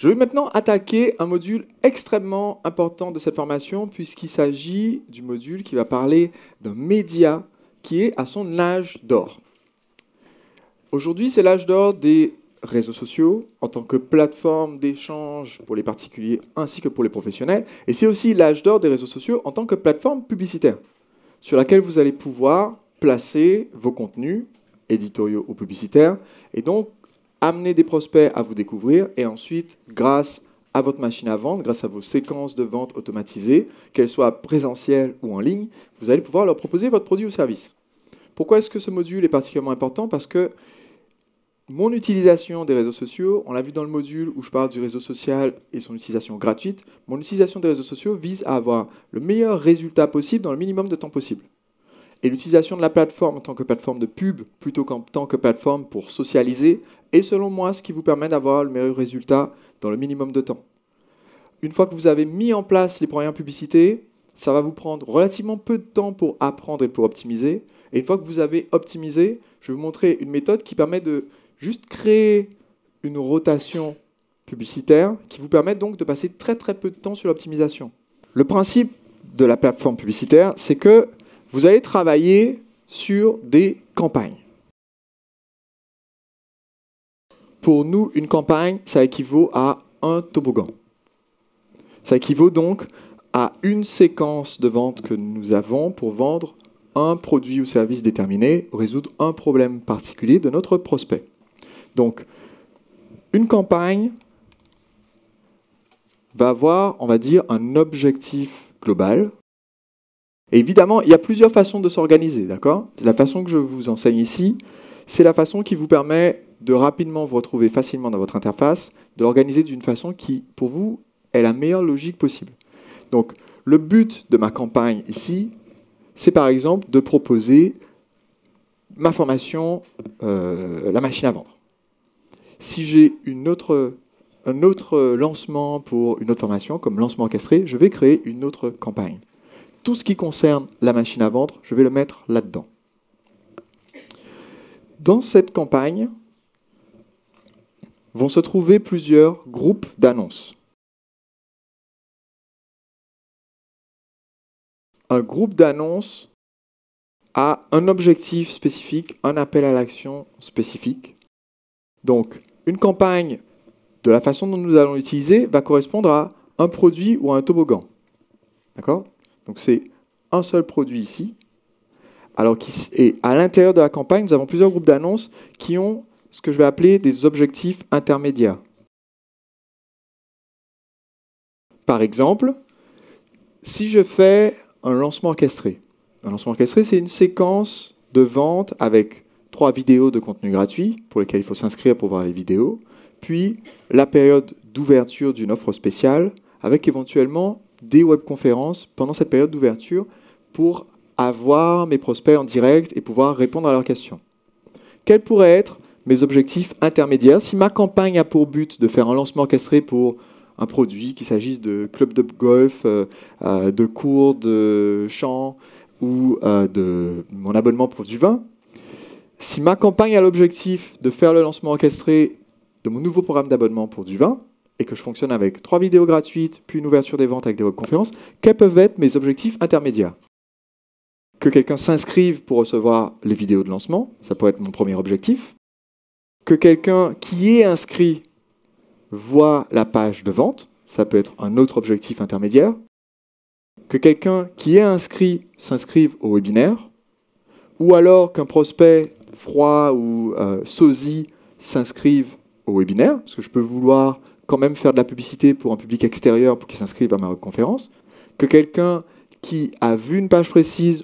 Je vais maintenant attaquer un module extrêmement important de cette formation puisqu'il s'agit du module qui va parler d'un média qui est à son âge d'or. Aujourd'hui, c'est l'âge d'or des réseaux sociaux en tant que plateforme d'échange pour les particuliers ainsi que pour les professionnels. Et c'est aussi l'âge d'or des réseaux sociaux en tant que plateforme publicitaire sur laquelle vous allez pouvoir placer vos contenus éditoriaux ou publicitaires et donc amener des prospects à vous découvrir et ensuite, grâce à votre machine à vendre, grâce à vos séquences de vente automatisées, qu'elles soient présentielles ou en ligne, vous allez pouvoir leur proposer votre produit ou service. Pourquoi est-ce que ce module est particulièrement important? Parce que mon utilisation des réseaux sociaux, on l'a vu dans le module où je parle du réseau social et son utilisation gratuite, mon utilisation des réseaux sociaux vise à avoir le meilleur résultat possible dans le minimum de temps possible. Et l'utilisation de la plateforme en tant que plateforme de pub plutôt qu'en tant que plateforme pour socialiser est selon moi ce qui vous permet d'avoir le meilleur résultat dans le minimum de temps. Une fois que vous avez mis en place les premières publicités, ça va vous prendre relativement peu de temps pour apprendre et pour optimiser. Et une fois que vous avez optimisé, je vais vous montrer une méthode qui permet de juste créer une rotation publicitaire qui vous permet donc de passer très très peu de temps sur l'optimisation. Le principe de la plateforme publicitaire, c'est que vous allez travailler sur des campagnes. Pour nous, une campagne, ça équivaut à un toboggan. Ça équivaut donc à une séquence de vente que nous avons pour vendre un produit ou service déterminé, résoudre un problème particulier de notre prospect. Donc, une campagne va avoir, on va dire, un objectif global. Et évidemment, il y a plusieurs façons de s'organiser, d'accord? La façon que je vous enseigne ici, c'est la façon qui vous permet de rapidement vous retrouver facilement dans votre interface, de l'organiser d'une façon qui, pour vous, est la meilleure logique possible. Donc, le but de ma campagne ici, c'est par exemple de proposer ma formation, la machine à vendre. Si j'ai un autre lancement pour une autre formation, comme lancement orchestré, je vais créer une autre campagne. Tout ce qui concerne la machine à vendre, je vais le mettre là-dedans. Dans cette campagne vont se trouver plusieurs groupes d'annonces. Un groupe d'annonces a un objectif spécifique, un appel à l'action spécifique. Donc, une campagne, de la façon dont nous allons l'utiliser, va correspondre à un produit ou à un toboggan. D'accord ? Donc, c'est un seul produit ici. Et à l'intérieur de la campagne, nous avons plusieurs groupes d'annonces qui ont ce que je vais appeler des objectifs intermédiaires. Par exemple, si je fais un lancement orchestré. Un lancement orchestré, c'est une séquence de vente avec 3 vidéos de contenu gratuit pour lesquelles il faut s'inscrire pour voir les vidéos, puis la période d'ouverture d'une offre spéciale avec éventuellement des webconférences pendant cette période d'ouverture pour avoir mes prospects en direct et pouvoir répondre à leurs questions. Quels pourraient être mes objectifs intermédiaires si ma campagne a pour but de faire un lancement orchestré pour un produit, qu'il s'agisse de club de golf, de cours de chant ou de mon abonnement pour du vin? Si ma campagne a l'objectif de faire le lancement orchestré de mon nouveau programme d'abonnement pour du vin, et que je fonctionne avec 3 vidéos gratuites, puis une ouverture des ventes avec des webconférences, quels peuvent être mes objectifs intermédiaires? Que quelqu'un s'inscrive pour recevoir les vidéos de lancement, ça pourrait être mon premier objectif. Que quelqu'un qui est inscrit voit la page de vente, ça peut être un autre objectif intermédiaire. Que quelqu'un qui est inscrit s'inscrive au webinaire. Ou alors qu'un prospect froid ou sosie s'inscrive au webinaire, parce que je peux vouloir quand même faire de la publicité pour un public extérieur pour qu'il s'inscrive à ma conférence. Que quelqu'un qui a vu une page précise,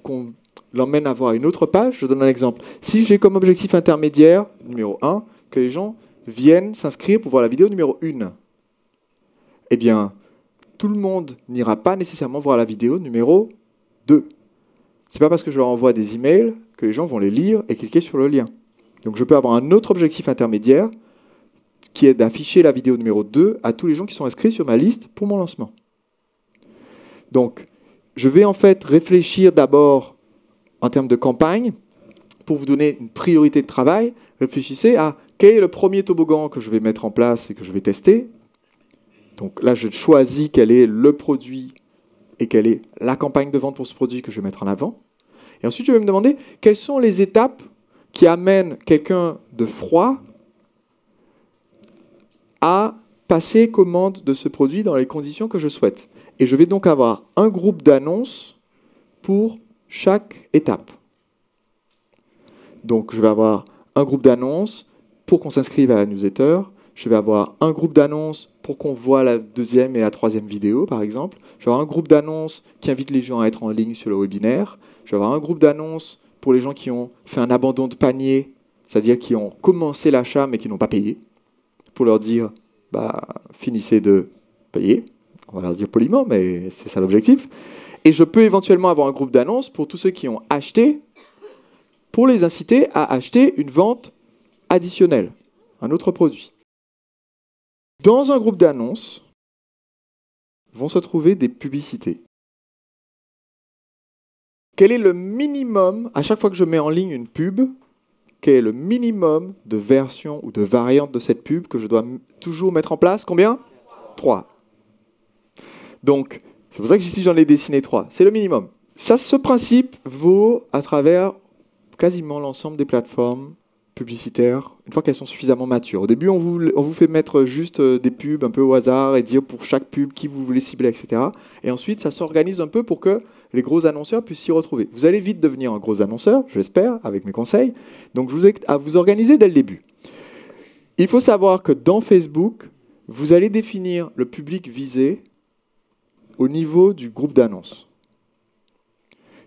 qu'on l'emmène à voir une autre page. Je donne un exemple. Si j'ai comme objectif intermédiaire, numéro 1, que les gens viennent s'inscrire pour voir la vidéo numéro 1, eh bien, tout le monde n'ira pas nécessairement voir la vidéo numéro 2. Ce n'est pas parce que je leur envoie des emails que les gens vont les lire et cliquer sur le lien. Donc je peux avoir un autre objectif intermédiaire qui est d'afficher la vidéo numéro 2 à tous les gens qui sont inscrits sur ma liste pour mon lancement. Donc, je vais en fait réfléchir d'abord en termes de campagne. Pour vous donner une priorité de travail, réfléchissez à quel est le premier toboggan que je vais mettre en place et que je vais tester? Donc là, je choisis quel est le produit et quelle est la campagne de vente pour ce produit que je vais mettre en avant. Et ensuite, je vais me demander quelles sont les étapes qui amènent quelqu'un de froid à passer commande de ce produit dans les conditions que je souhaite. Et je vais donc avoir un groupe d'annonces pour chaque étape. Donc, je vais avoir un groupe d'annonces pour qu'on s'inscrive à la newsletter. Je vais avoir un groupe d'annonces pour qu'on voit la deuxième et la troisième vidéo, par exemple. Je vais avoir un groupe d'annonces qui invite les gens à être en ligne sur le webinaire. Je vais avoir un groupe d'annonces pour les gens qui ont fait un abandon de panier, c'est-à-dire qui ont commencé l'achat mais qui n'ont pas payé, pour leur dire bah, finissez de payer. On va leur dire poliment, mais c'est ça l'objectif. Et je peux éventuellement avoir un groupe d'annonces pour tous ceux qui ont acheté, pour les inciter à acheter une vente additionnelle, un autre produit. Dans un groupe d'annonces vont se trouver des publicités. Quel est le minimum, à chaque fois que je mets en ligne une pub, quel est le minimum de versions ou de variantes de cette pub que je dois toujours mettre en place? Combien? 3. Donc, c'est pour ça que ici j'en ai dessiné 3. C'est le minimum. Ça, ce principe vaut à travers quasiment l'ensemble des plateformes publicitaires, une fois qu'elles sont suffisamment matures. Au début, on vous fait mettre juste des pubs un peu au hasard et dire pour chaque pub qui vous voulez cibler, etc. Et ensuite, ça s'organise un peu pour que les gros annonceurs puissent s'y retrouver. Vous allez vite devenir un gros annonceur, j'espère, avec mes conseils. Donc, je vous ai à vous organiser dès le début. Il faut savoir que dans Facebook, vous allez définir le public visé au niveau du groupe d'annonces.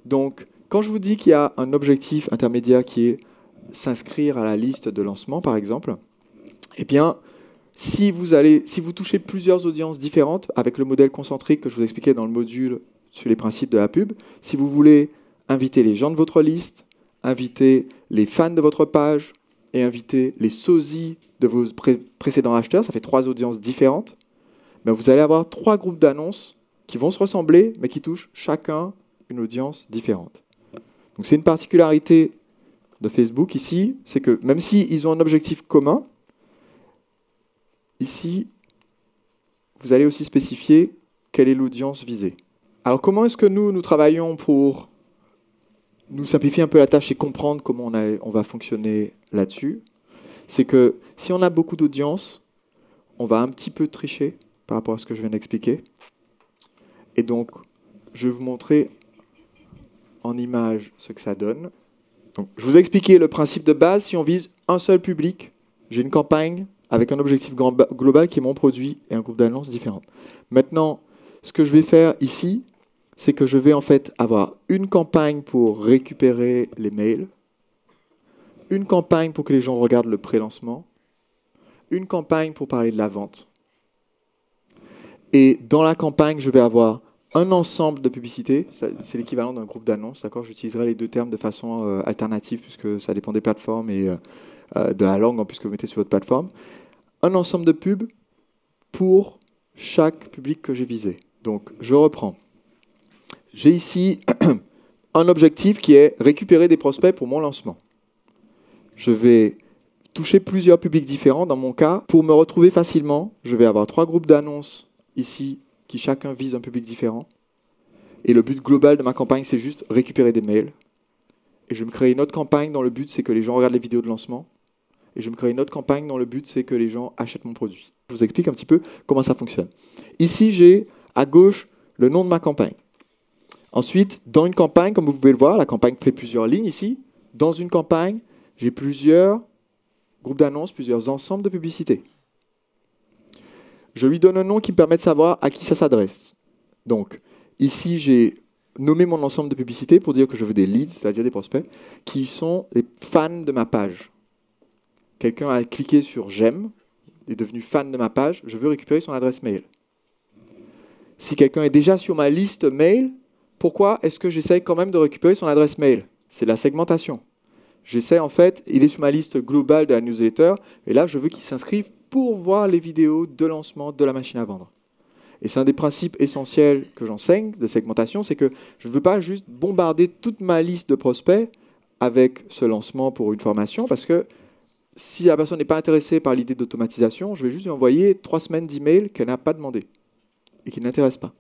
Donc, quand je vous dis qu'il y a un objectif intermédiaire qui est s'inscrire à la liste de lancement, par exemple, eh bien, si vous touchez plusieurs audiences différentes, avec le modèle concentrique que je vous expliquais dans le module sur les principes de la pub, si vous voulez inviter les gens de votre liste, inviter les fans de votre page et inviter les sosies de vos précédents acheteurs, ça fait 3 audiences différentes, ben vous allez avoir 3 groupes d'annonces qui vont se ressembler, mais qui touchent chacun une audience différente. Donc c'est une particularité de Facebook ici, c'est que même s'ils ont un objectif commun, ici, vous allez aussi spécifier quelle est l'audience visée. Alors comment est-ce que nous travaillons pour nous simplifier un peu la tâche et comprendre comment on va fonctionner là-dessus? C'est que si on a beaucoup d'audience, on va un petit peu tricher par rapport à ce que je viens d'expliquer. Et donc, je vais vous montrer en image ce que ça donne. Donc, je vous ai expliqué le principe de base. Si on vise un seul public, j'ai une campagne avec un objectif global qui est mon produit et un groupe d'annonces différents. Maintenant, ce que je vais faire ici, c'est que je vais en fait avoir une campagne pour récupérer les mails, une campagne pour que les gens regardent le pré-lancement, une campagne pour parler de la vente. Et dans la campagne, je vais avoir un ensemble de publicités, c'est l'équivalent d'un groupe d'annonces, d'accord? J'utiliserai les deux termes de façon alternative puisque ça dépend des plateformes et de la langue en plus que vous mettez sur votre plateforme. Un ensemble de pubs pour chaque public que j'ai visé. Donc, je reprends. J'ai ici un objectif qui est récupérer des prospects pour mon lancement. Je vais toucher plusieurs publics différents. Dans mon cas, pour me retrouver facilement, je vais avoir 3 groupes d'annonces ici qui chacun vise un public différent. Et le but global de ma campagne, c'est juste récupérer des mails. Et je vais me créer une autre campagne dont le but, c'est que les gens regardent les vidéos de lancement. Et je vais me créer une autre campagne dont le but, c'est que les gens achètent mon produit. Je vous explique un petit peu comment ça fonctionne. Ici, j'ai à gauche le nom de ma campagne. Ensuite, dans une campagne, comme vous pouvez le voir, la campagne fait plusieurs lignes ici. Dans une campagne, j'ai plusieurs groupes d'annonces, plusieurs ensembles de publicités. Je lui donne un nom qui me permet de savoir à qui ça s'adresse. Donc, ici, j'ai nommé mon ensemble de publicités pour dire que je veux des leads, c'est-à-dire des prospects, qui sont les fans de ma page. Quelqu'un a cliqué sur « J'aime », est devenu fan de ma page, je veux récupérer son adresse mail. Si quelqu'un est déjà sur ma liste mail, pourquoi est-ce que j'essaye quand même de récupérer son adresse mail? C'est la segmentation. J'essaie en fait, il est sur ma liste globale de la newsletter, et là je veux qu'il s'inscrive pour voir les vidéos de lancement de la machine à vendre. Et c'est un des principes essentiels que j'enseigne de segmentation, c'est que je ne veux pas juste bombarder toute ma liste de prospects avec ce lancement pour une formation, parce que si la personne n'est pas intéressée par l'idée d'automatisation, je vais juste lui envoyer 3 semaines d'email qu'elle n'a pas demandé et qui ne l'intéresse pas.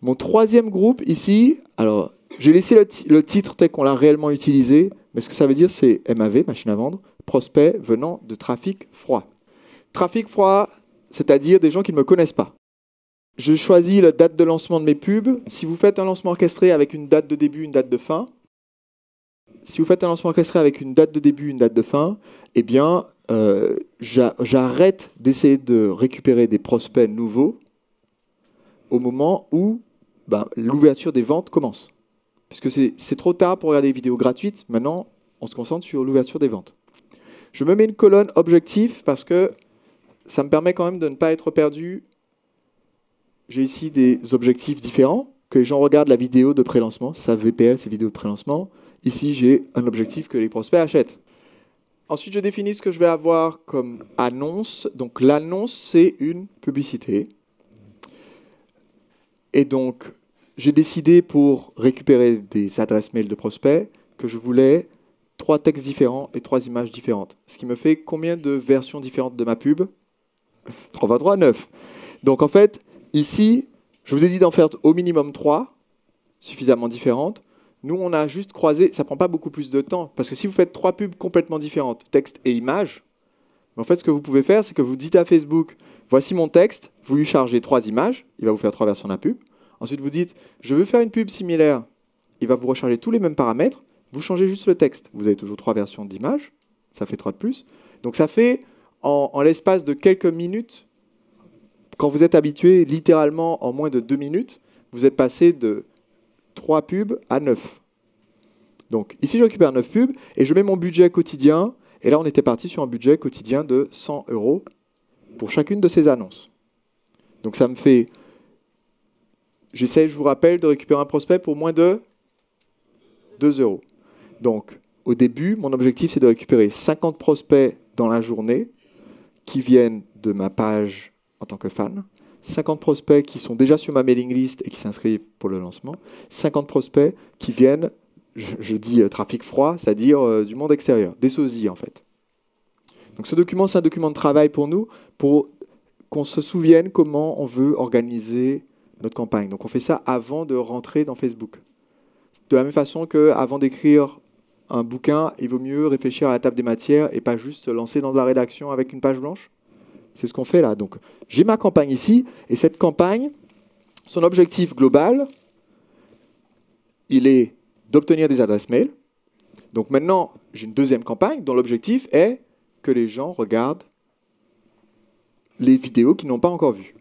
Mon troisième groupe ici, alors j'ai laissé le titre tel qu'on l'a réellement utilisé, mais ce que ça veut dire c'est MAV, machine à vendre, prospect venant de trafic froid. Trafic froid, c'est-à-dire des gens qui ne me connaissent pas. Je choisis la date de lancement de mes pubs. Si vous faites un lancement orchestré avec une date de début, une date de fin, eh bien, j'arrête d'essayer de récupérer des prospects nouveaux au moment où l'ouverture des ventes commence. Puisque c'est trop tard pour regarder des vidéos gratuites. Maintenant, on se concentre sur l'ouverture des ventes. Je me mets une colonne objectif parce que ça me permet quand même de ne pas être perdu. J'ai ici des objectifs différents. Que les gens regardent la vidéo de pré-lancement. Ça, VPL, c'est vidéo de pré-lancement. Ici, j'ai un objectif que les prospects achètent. Ensuite, je définis ce que je vais avoir comme annonce. Donc, l'annonce, c'est une publicité. Et donc, j'ai décidé pour récupérer des adresses mail de prospects que je voulais 3 textes différents et 3 images différentes. Ce qui me fait combien de versions différentes de ma pub? 3 x 3, 9. Donc, en fait, ici, je vous ai dit d'en faire au minimum 3, suffisamment différentes. Nous, on a juste croisé, ça ne prend pas beaucoup plus de temps, parce que si vous faites 3 pubs complètement différentes, texte et image, en fait, ce que vous pouvez faire, c'est que vous dites à Facebook, voici mon texte, vous lui chargez 3 images, il va vous faire 3 versions de la pub. Ensuite, vous dites, je veux faire une pub similaire, il va vous recharger tous les mêmes paramètres, vous changez juste le texte. Vous avez toujours 3 versions d'images, ça fait 3 de plus. Donc ça fait, en l'espace de quelques minutes, quand vous êtes habitué, littéralement en moins de 2 minutes, vous êtes passé de 3 pubs à 9. Donc ici, je récupère 9 pubs et je mets mon budget quotidien. Et là, on était parti sur un budget quotidien de 100 € pour chacune de ces annonces. Donc ça me fait... J'essaie, je vous rappelle, de récupérer un prospect pour moins de 2 €. Donc au début, mon objectif, c'est de récupérer 50 prospects dans la journée qui viennent de ma page en tant que fan, 50 prospects qui sont déjà sur ma mailing list et qui s'inscrivent pour le lancement, 50 prospects qui viennent, je dis trafic froid, c'est-à-dire du monde extérieur, des sosies en fait. Donc ce document, c'est un document de travail pour nous, pour qu'on se souvienne comment on veut organiser notre campagne. Donc on fait ça avant de rentrer dans Facebook. De la même façon qu'avant d'écrire un bouquin, il vaut mieux réfléchir à la table des matières et pas juste se lancer dans de la rédaction avec une page blanche. C'est ce qu'on fait là. Donc, j'ai ma campagne ici, et cette campagne, son objectif global, il est d'obtenir des adresses mail. Donc maintenant, j'ai une deuxième campagne dont l'objectif est que les gens regardent les vidéos qu'ils n'ont pas encore vues.